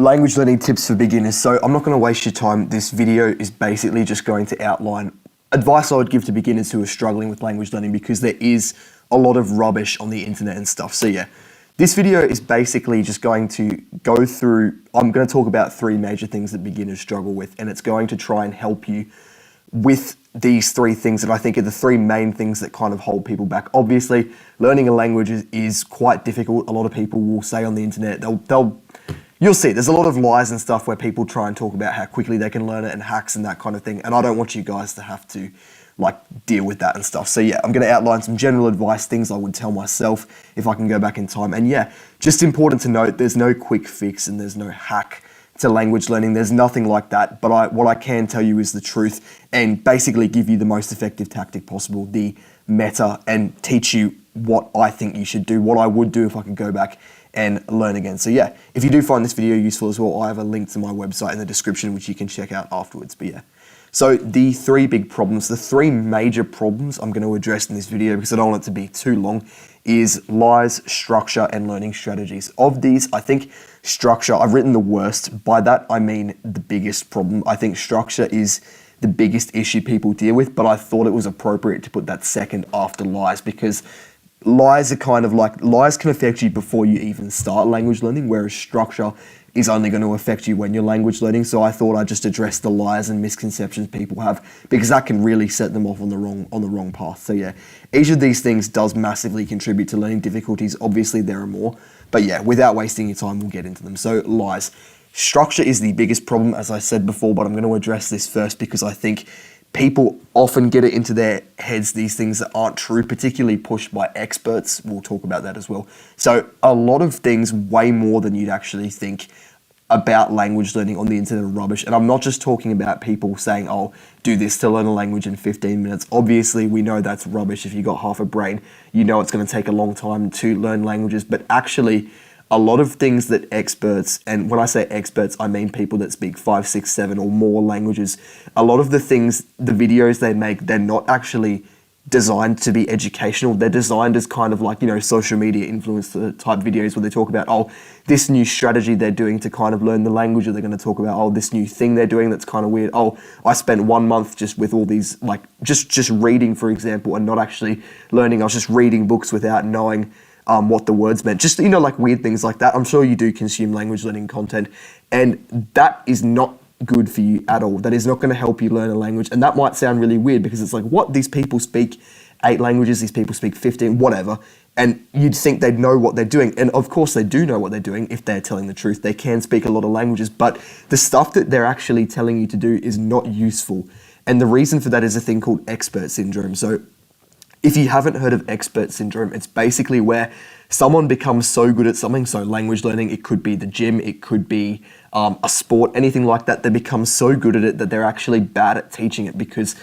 Language learning tips for beginners. So I'm not going to waste your time. This video is basically just going to outline advice I would give to beginners who are struggling with language learning, because there is a lot of rubbish on the internet and stuff. So yeah, this video is basically just going to go through, I'm going to talk about 3 major things that beginners struggle with, and it's going to try and help you with these 3 things that I think are the 3 main things that kind of hold people back. Obviously, learning a language is quite difficult. A lot of people will say on the internet, you'll see there's a lot of lies and stuff where people try and talk about how quickly they can learn it and hacks and that kind of thing. And I don't want you guys to have to deal with that and stuff. So yeah, I'm going to outline some general advice, things I would tell myself if I can go back in time. And yeah, just important to note, there's no quick fix and there's no hack to language learning. There's nothing like that. But what I can tell you is the truth, and basically give you the most effective tactic possible, the meta, and teach you what I think you should do, what I would do if I could go back and learn again. So yeah, if you do find this video useful as well, I have a link to my website in the description, which you can check out afterwards. But yeah, so the 3 big problems, the 3 major problems I'm going to address in this video, because I don't want it to be too long, is lies, structure, and learning strategies. Of these, I think structure, I've written the worst. By that, I mean the biggest problem. I think structure is the biggest issue people deal with, but I thought it was appropriate to put that second after lies, because lies are kind of lies can affect you before you even start language learning, whereas structure is only going to affect you when you're language learning. So I thought I'd just address the lies and misconceptions people have, because that can really set them off on the wrong path. So yeah, each of these things does massively contribute to learning difficulties. Obviously there are more, but yeah, without wasting your time, we'll get into them. So lies. Structure is the biggest problem, as I said before, but I'm going to address this first because I think people often get it into their heads, these things that aren't true, particularly pushed by experts. We'll talk about that as well. So a lot of things, way more than you'd actually think, about language learning on the internet are rubbish. And I'm not just talking about people saying, oh, do this to learn a language in 15 minutes. Obviously, we know that's rubbish. If you've got half a brain, you know it's going to take a long time to learn languages. But actually, a lot of things that experts, and when I say experts, I mean people that speak 5, 6, 7 or more languages, a lot of the things, the videos they make, they're not actually designed to be educational. They're designed as kind of like, social media influencer type videos where they talk about, oh, this new strategy they're doing to kind of learn the language, or they're going to talk about, oh, this new thing they're doing that's kind of weird. Oh, I spent 1 month just with all these, just reading, for example, and not actually learning. I was just reading books without knowing what the words meant. Just, weird things like that. I'm sure you do consume language learning content, and that is not good for you at all. That is not going to help you learn a language. And that might sound really weird, because it's like, what? These people speak 8 languages, these people speak 15, whatever. And you'd think they'd know what they're doing. And of course they do know what they're doing if they're telling the truth. They can speak a lot of languages, but the stuff that they're actually telling you to do is not useful. And the reason for that is a thing called expert syndrome. So if you haven't heard of expert syndrome, it's basically where someone becomes so good at something. So language learning, it could be the gym, it could be a sport, anything like that. They become so good at it that they're actually bad at teaching it, because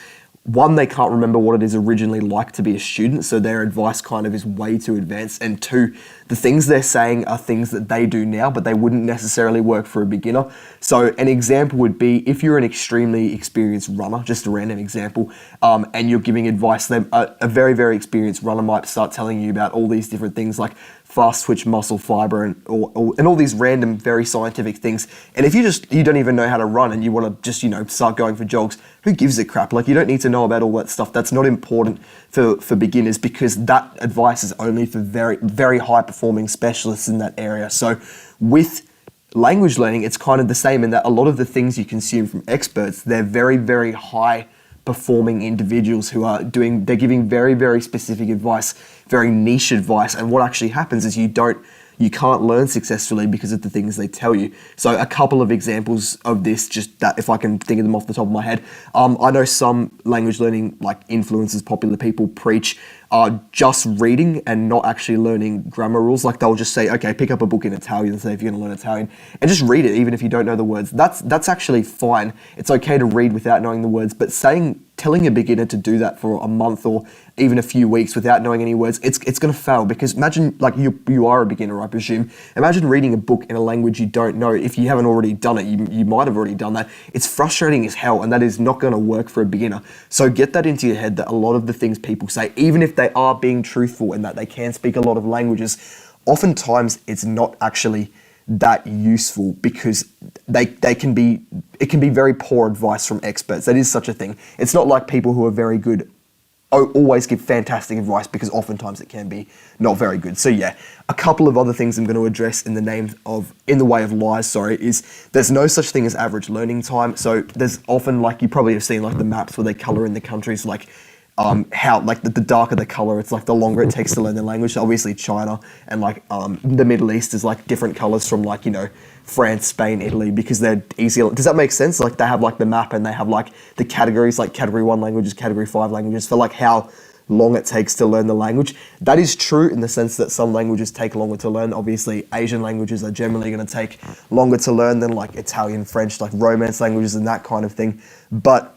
1, they can't remember what it is originally like to be a student, so their advice kind of is way too advanced, and 2, the things they're saying are things that they do now, but they wouldn't necessarily work for a beginner. So an example would be, if you're an extremely experienced runner, just a random example, and you're giving advice, then a very, very experienced runner might start telling you about all these different things like fast twitch muscle fiber and all these random, very scientific things. And if you don't even know how to run and you want to just, start going for jogs, who gives a crap? You don't need to know about all that stuff. That's not important for beginners, because that advice is only for very, very high performing specialists in that area. So with language learning, it's kind of the same, in that a lot of the things you consume from experts, they're very, very high performing individuals who are they're giving very, very specific advice, very niche advice. And what actually happens is you can't learn successfully because of the things they tell you. So a couple of examples of this, just that if I can think of them off the top of my head. I know some language learning influencers, popular people, preach just reading and not actually learning grammar rules. They'll just say, okay, pick up a book in Italian and say if you're going to learn Italian, and just read it even if you don't know the words. That's actually fine. It's okay to read without knowing the words, but telling a beginner to do that for a month or even a few weeks without knowing any words, it's going to fail. Because imagine, you are a beginner, I presume. Imagine reading a book in a language you don't know. If you haven't already done it, you might have already done that. It's frustrating as hell, and that is not going to work for a beginner. So get that into your head, that a lot of the things people say, even if they are being truthful and that they can speak a lot of languages, oftentimes it's not actually that useful because it can be very poor advice from experts. That is such a thing. It's not like people who are very good always give fantastic advice, because oftentimes it can be not very good. So yeah, a couple of other things I'm going to address in the way of lies, is there's no such thing as average learning time. So there's often, like, you probably have seen like the maps where they color in the countries, like how like the darker the color, it's like the longer it takes to learn the language. So obviously China and like the Middle East is like different colors from, like, France, Spain, Italy, because they're easier. Does that make sense? Like, they have like the map and they have like the categories, like category 1 languages, category 5 languages, for like how long it takes to learn the language. That is true in the sense that some languages take longer to learn. Obviously, Asian languages are generally going to take longer to learn than like Italian, French, like Romance languages and that kind of thing. But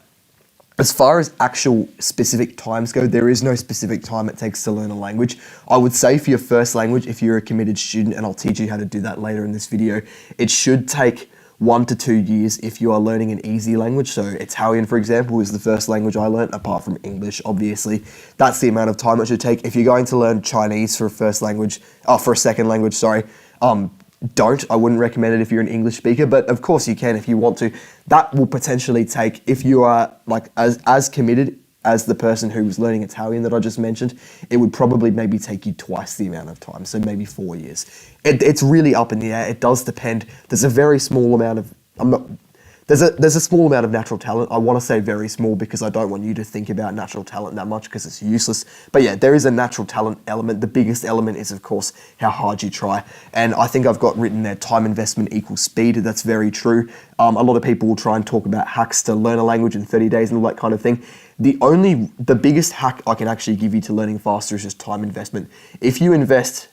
as far as actual specific times go, there is no specific time it takes to learn a language. I would say for your first language, if you're a committed student, and I'll teach you how to do that later in this video, it should take 1 to 2 years if you are learning an easy language. So Italian, for example, is the first language I learned, apart from English, obviously. That's the amount of time it should take. If you're going to learn Chinese for a second language, I wouldn't recommend it if you're an English speaker, but of course you can if you want to. That will potentially take, if you are like as committed as the person who was learning Italian that I just mentioned, it would probably maybe take you twice the amount of time, so maybe 4 years. It's really up in the air. It does depend. There's a very small amount of, there's a small amount of natural talent. I want to say very small because I don't want you to think about natural talent that much, because it's useless. But yeah, there is a natural talent element. The biggest element is, of course, how hard you try. And I think I've got written there, time investment equals speed. That's very true. A lot of people will try and talk about hacks to learn a language in 30 days and all that kind of thing. The biggest hack I can actually give you to learning faster is just time investment. If you invest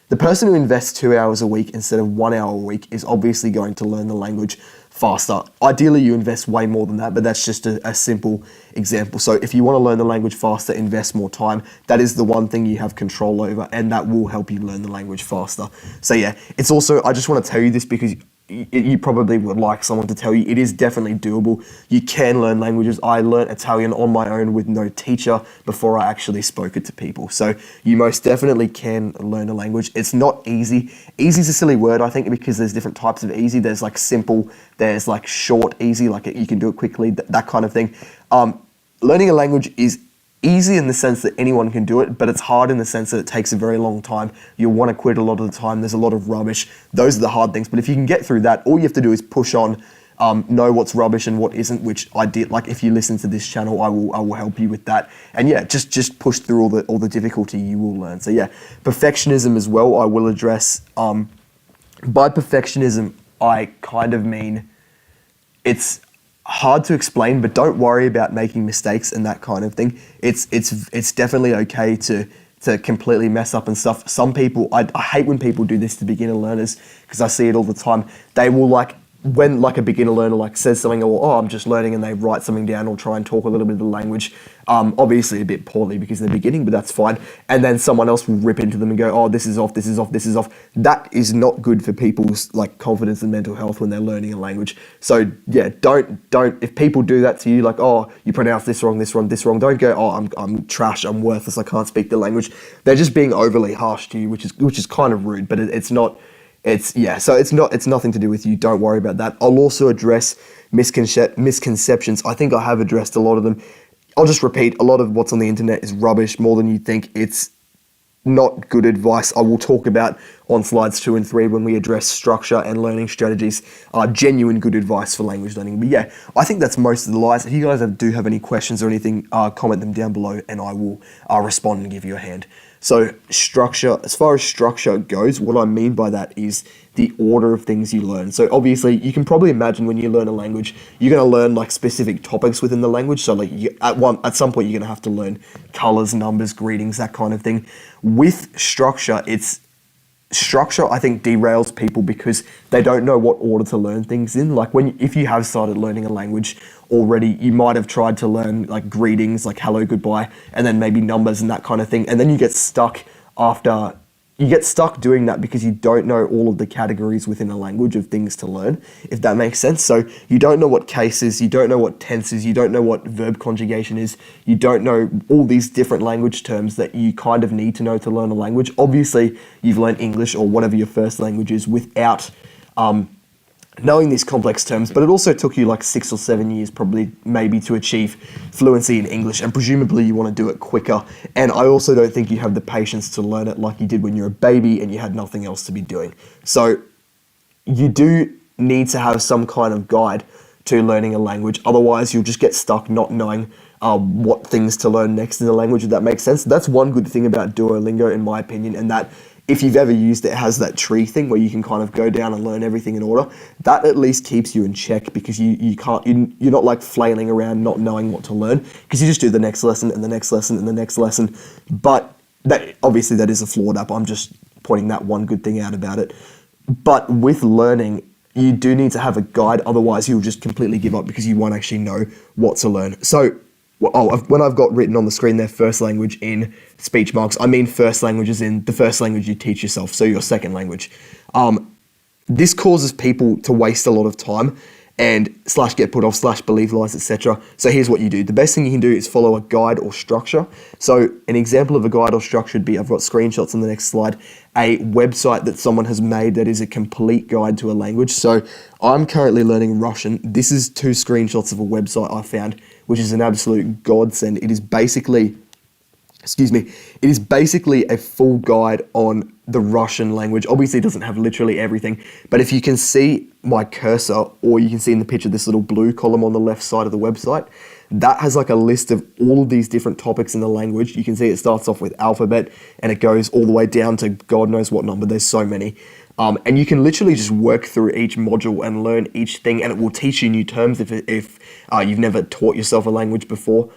the person who invests 2 hours a week instead of 1 hour a week is obviously going to learn the language faster. Ideally, you invest way more than that, but that's just a simple example. So if you want to learn the language faster, invest more time. That is the one thing you have control over, and that will help you learn the language faster. So yeah, it's also, I just want to tell you this because you probably would like someone to tell you, it is definitely doable. You can learn languages. I learned Italian on my own with no teacher before I actually spoke it to people. So you most definitely can learn a language. It's not easy. Easy is a silly word, I think, because there's different types of easy. There's like simple, there's like short easy, like you can do it quickly, that kind of thing. Learning a language is easy in the sense that anyone can do it, but it's hard in the sense that it takes a very long time. You'll want to quit a lot of the time. There's a lot of rubbish. Those are the hard things. But if you can get through that, all you have to do is push on, know what's rubbish and what isn't, which I did. Like, if you listen to this channel, I will help you with that. And yeah, just push through all the difficulty, you will learn. So yeah, perfectionism as well, I will address. By perfectionism, I kind of mean it's hard to explain, but don't worry about making mistakes and that kind of thing. It's definitely okay to completely mess up and stuff. Some people, I hate when people do this to beginner learners, because I see it all the time. They will when like a beginner learner says something, or I'm just learning, and they write something down or try and talk a little bit of the language, obviously a bit poorly because they're beginning, but that's fine. And then someone else will rip into them and go, oh, this is off, this is off, this is off. That is not good for people's confidence and mental health when they're learning a language. So yeah, don't if people do that to you, like, oh, you pronounce this wrong, this wrong, this wrong, don't go, oh, I'm trash, I'm worthless, I can't speak the language. They're just being overly harsh to you, which is kind of rude, but it's not. It's nothing to do with you. Don't worry about that. I'll also address misconceptions. I think I have addressed a lot of them. I'll just repeat, a lot of what's on the internet is rubbish, more than you think. It's not good advice. I will talk about on slides 2 and 3 when we address structure and learning strategies, genuine good advice for language learning. But yeah, I think that's most of the lies. If you guys do have any questions or anything, comment them down below and I will respond and give you a hand. So structure, as far as structure goes, what I mean by that is the order of things you learn. So obviously you can probably imagine when you learn a language, you're going to learn specific topics within the language. So at some point you're going to have to learn colors, numbers, greetings, that kind of thing. With structure, I think derails people because they don't know what order to learn things in. If you have started learning a language already, you might have tried to learn greetings, hello, goodbye, and then maybe numbers and that kind of thing. And then you get stuck after you get stuck doing that because you don't know all of the categories within a language of things to learn, if that makes sense. So you don't know what case is, you don't know what tense is, you don't know what verb conjugation is, you don't know all these different language terms that you kind of need to know to learn a language. Obviously, you've learned English or whatever your first language is without knowing these complex terms, but it also took you like 6 or 7 years probably maybe to achieve fluency in English, and presumably you want to do it quicker. And I also don't think you have the patience to learn it like you did when you were a baby and you had nothing else to be doing. So you do need to have some kind of guide to learning a language, otherwise you'll just get stuck not knowing what things to learn next in the language, if that makes sense. That's one good thing about Duolingo, in my opinion, and that if you've ever used it, it has that tree thing where you can kind of go down and learn everything in order. That at least keeps you in check, because you're not like flailing around not knowing what to learn, because you just do the next lesson and the next lesson and the next lesson. But that obviously that is a flawed app. I'm just pointing that one good thing out about it. But with learning, you do need to have a guide, otherwise you'll just completely give up because you won't actually know what to learn. So when I've got written on the screen there first language in speech marks, I mean first language is in the first language you teach yourself, so your second language. This causes people to waste a lot of time and / get put off / believe lies, etc. So here's what you do. The best thing you can do is follow a guide or structure. So an example of a guide or structure would be, I've got screenshots on the next slide, a website that someone has made that is a complete guide to a language. So I'm currently learning Russian. This is 2 screenshots of a website I found, which is an absolute godsend. It is basically a full guide on the Russian language. Obviously, it doesn't have literally everything, but if you can see my cursor, or you can see in the picture this little blue column on the left side of the website, that has like a list of all of these different topics in the language. You can see it starts off with alphabet and it goes all the way down to God knows what number. There's so many. And you can literally just work through each module and learn each thing, and it will teach you new terms if you've never taught yourself a language before.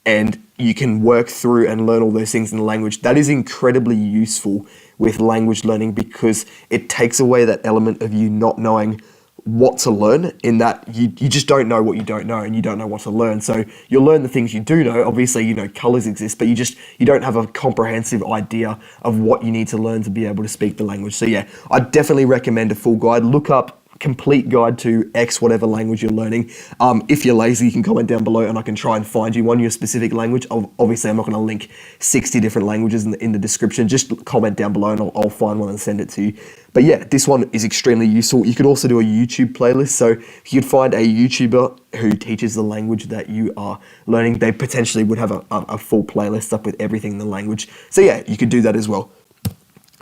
And you can work through and learn all those things in the language. That is incredibly useful with language learning, because it takes away that element of you not knowing what to learn, in that you just don't know what you don't know and you don't know what to learn. So you'll learn the things you do know. Obviously, you know, colors exist, but you don't have a comprehensive idea of what you need to learn to be able to speak the language. So yeah, I definitely recommend a full guide. Look up complete guide to X whatever language you're learning. If you're lazy, you can comment down below and I can try and find you one, your specific language. Obviously, I'm not going to link 60 different languages in the description. Just comment down below and I'll find one and send it to you. But yeah, this one is extremely useful. You could also do a YouTube playlist. So if you could find a YouTuber who teaches the language that you are learning, they potentially would have a full playlist up with everything in the language. So yeah, you could do that as well.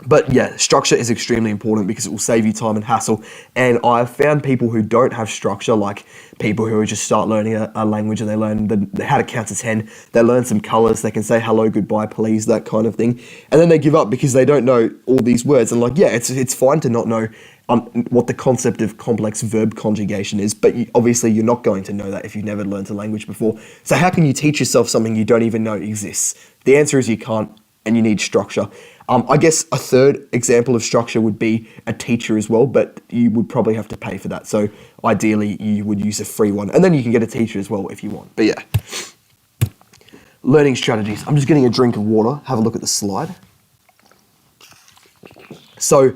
But yeah, structure is extremely important because it will save you time and hassle. And I've found people who don't have structure, like people who just start learning a language and they learn how to count to 10, they learn some colors, they can say hello, goodbye, please, that kind of thing. And then they give up because they don't know all these words. And like, yeah, it's fine to not know what the concept of complex verb conjugation is, but obviously you're not going to know that if you've never learned a language before. So how can you teach yourself something you don't even know exists? The answer is you can't, and you need structure. I guess a third example of structure would be a teacher as well, but you would probably have to pay for that. So ideally, you would use a free one, and then you can get a teacher as well if you want. But yeah, learning strategies. I'm just getting a drink of water. Have a look at the slide. So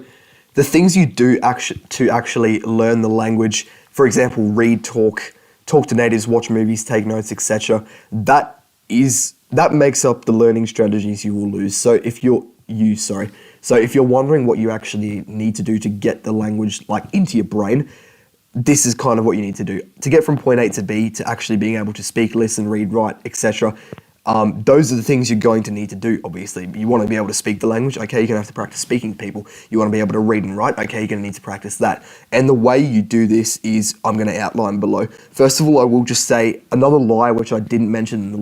the things you do to actually learn the language, for example, read, talk to natives, watch movies, take notes, etc. That makes up the learning strategies you will lose. So if you're wondering what you actually need to do to get the language like into your brain, this is kind of what you need to do. To get from point A to B to actually being able to speak, listen, read, write, etc. Those are the things you're going to need to do, obviously. You want to be able to speak the language, okay, you're going to have to practice speaking to people. You want to be able to read and write, okay, you're going to need to practice that. And the way you do this is, I'm going to outline below. First of all, I will just say another lie, which I didn't mention in the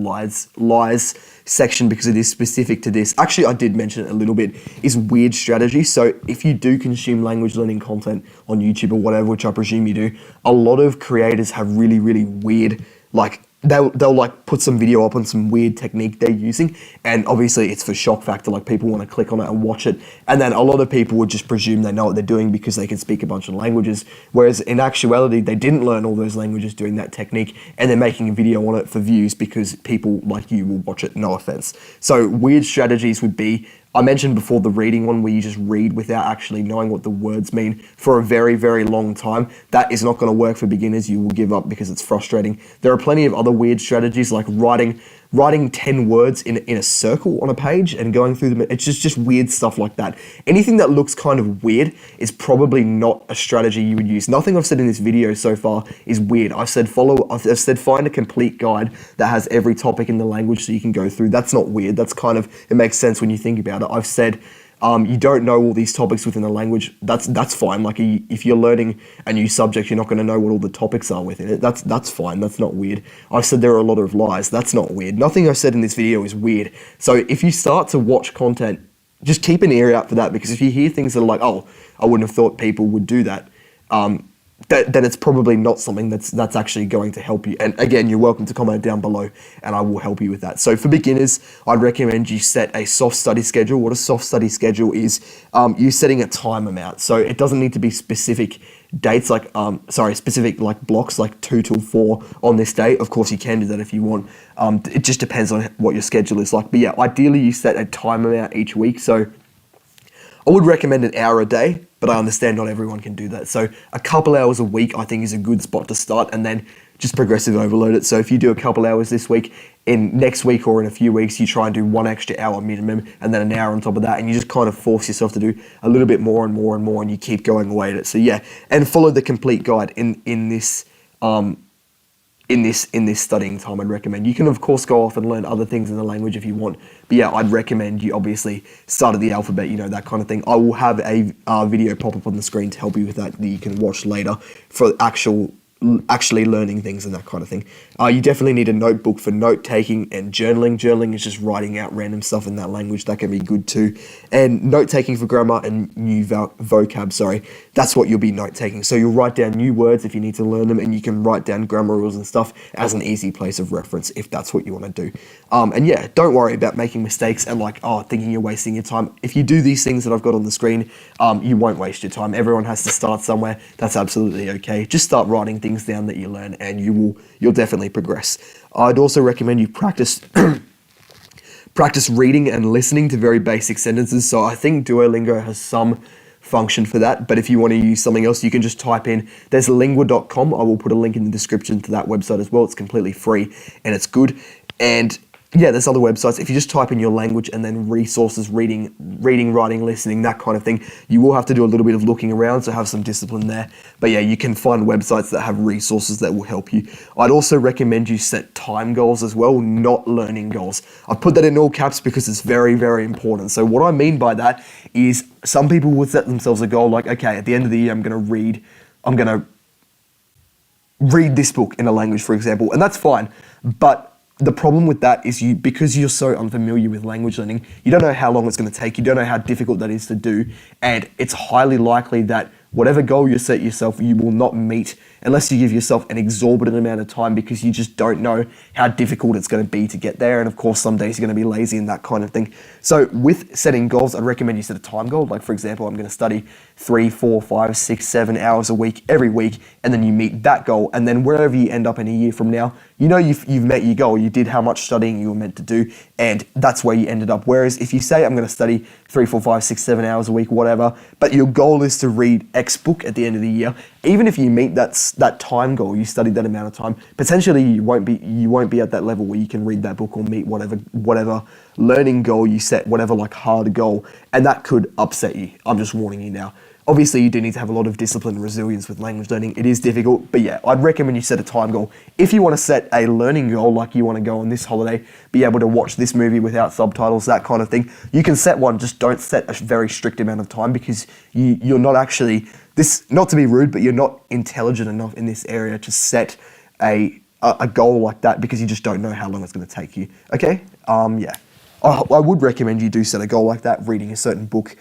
lies section because it is specific to this. Actually, I did mention it a little bit, is weird strategy. So if you do consume language learning content on YouTube or whatever, which I presume you do, a lot of creators have really, really weird, like, they'll like put some video up on some weird technique they're using, and obviously it's for shock factor, like people want to click on it and watch it, and then a lot of people would just presume they know what they're doing because they can speak a bunch of languages, whereas in actuality they didn't learn all those languages doing that technique, and they're making a video on it for views because people like you will watch it, no offense. So weird strategies would be I mentioned before the reading one where you just read without actually knowing what the words mean for a very, very long time. That is not going to work for beginners. You will give up because it's frustrating. There are plenty of other weird strategies like writing 10 words in a circle on a page and going through them. It's just weird stuff like that. Anything that looks kind of weird is probably not a strategy you would use. Nothing I've said in this video so far is weird. I've said find a complete guide that has every topic in the language so you can go through. That's not weird. That's kind of, it makes sense when you think about it. I've said you don't know all these topics within the language. That's fine. Like if you're learning a new subject, you're not going to know what all the topics are within it. That's fine. That's not weird. I said there are a lot of lies. That's not weird. Nothing I've said in this video is weird. So if you start to watch content, just keep an ear out for that, because if you hear things that are like, oh, I wouldn't have thought people would do that, then it's probably not something that's actually going to help you. And again, you're welcome to comment down below and I will help you with that. So for beginners, I'd recommend you set a soft study schedule. What a soft study schedule is, you setting a time amount. So it doesn't need to be specific dates, like specific like blocks, like 2 till 4 on this day. Of course, you can do that if you want. It just depends on what your schedule is like. But yeah, ideally you set a time amount each week. So I would recommend an hour a day, but I understand not everyone can do that. So a couple hours a week, I think, is a good spot to start, and then just progressive overload it. So if you do a couple hours this week, in next week or in a few weeks, you try and do 1 extra hour minimum, and then an hour on top of that, and you just kind of force yourself to do a little bit more and more and more, and you keep going away at it. So yeah, and follow the complete guide in this studying time. I'd recommend. You can of course go off and learn other things in the language if you want, but yeah, I'd recommend you obviously start at the alphabet, you know, that kind of thing. I will have a video pop up on the screen to help you with that you can watch later for actually learning things and that kind of thing. You definitely need a notebook for note taking and journaling. Journaling is just writing out random stuff in that language. That can be good too. And note taking for grammar and new vocab, that's what you'll be note taking. So you'll write down new words if you need to learn them, and you can write down grammar rules and stuff as an easy place of reference if that's what you want to do. And yeah, don't worry about making mistakes and thinking you're wasting your time. If you do these things that I've got on the screen, you won't waste your time. Everyone has to start somewhere. That's absolutely okay. Just start writing things down that you learn, and you'll definitely progress. I'd also recommend you practice reading and listening to very basic sentences. So I think Duolingo has some function for that, but if you want to use something else, you can just type in, there's lingua.com. I will put a link in the description to that website as well. It's completely free and it's good. And yeah, there's other websites. If you just type in your language and then resources, reading, writing, listening, that kind of thing, you will have to do a little bit of looking around, so have some discipline there. But yeah, you can find websites that have resources that will help you. I'd also recommend you set time goals as well, not learning goals. I put that in all caps because it's very, very important. So what I mean by that is some people would set themselves a goal like, okay, at the end of the year, I'm going to read this book in a language, for example, and that's fine. But the problem with that is because you're so unfamiliar with language learning, you don't know how long it's going to take, you don't know how difficult that is to do, and it's highly likely that whatever goal you set yourself, you will not meet unless you give yourself an exorbitant amount of time, because you just don't know how difficult it's going to be to get there. And of course, some days you're going to be lazy and that kind of thing. So with setting goals, I'd recommend you set a time goal. Like for example, I'm going to study 3, 4, 5, 6, 7 hours a week, every week, and then you meet that goal. And then wherever you end up in a year from now, you know you've met your goal. You did how much studying you were meant to do, and that's where you ended up. Whereas if you say, I'm going to study 3, 4, 5, 6, 7 hours a week, whatever, but your goal is to read X book at the end of the year, even if you meet that time goal, you studied that amount of time, potentially you won't be at that level where you can read that book or meet whatever learning goal you set, whatever hard goal, and that could upset you. I'm just warning you now. Obviously, you do need to have a lot of discipline and resilience with language learning. It is difficult, but yeah, I'd recommend you set a time goal. If you want to set a learning goal, like you want to go on this holiday, be able to watch this movie without subtitles, that kind of thing, you can set one. Just don't set a very strict amount of time, because you're not actually, not to be rude, but you're not intelligent enough in this area to set a goal like that, because you just don't know how long it's going to take you. Okay? Yeah. I would recommend you do set a goal like that, reading a certain book.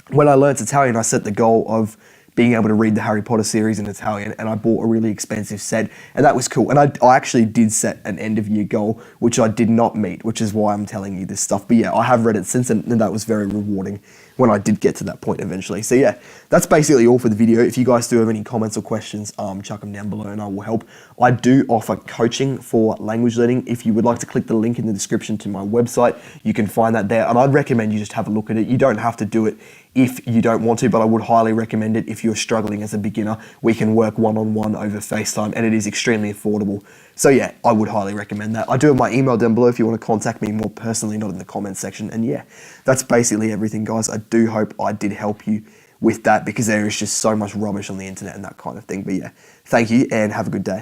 When I learned Italian, I set the goal of being able to read the Harry Potter series in Italian, and I bought a really expensive set, and that was cool. And I actually did set an end of year goal, which I did not meet, which is why I'm telling you this stuff. But yeah, I have read it since, and that was very rewarding. when I did get to that point eventually. So yeah, that's basically all for the video. If you guys do have any comments or questions, chuck them down below and I will help. I do offer coaching for language learning. If you would like to click the link in the description to my website, you can find that there. And I'd recommend you just have a look at it. You don't have to do it if you don't want to, but I would highly recommend it if you're struggling as a beginner. We can work one-on-one over FaceTime and it is extremely affordable. So yeah, I would highly recommend that. I do have my email down below if you want to contact me more personally, not in the comments section. And yeah, that's basically everything, guys. I do hope I did help you with that because there is just so much rubbish on the internet and that kind of thing. But yeah, thank you and have a good day.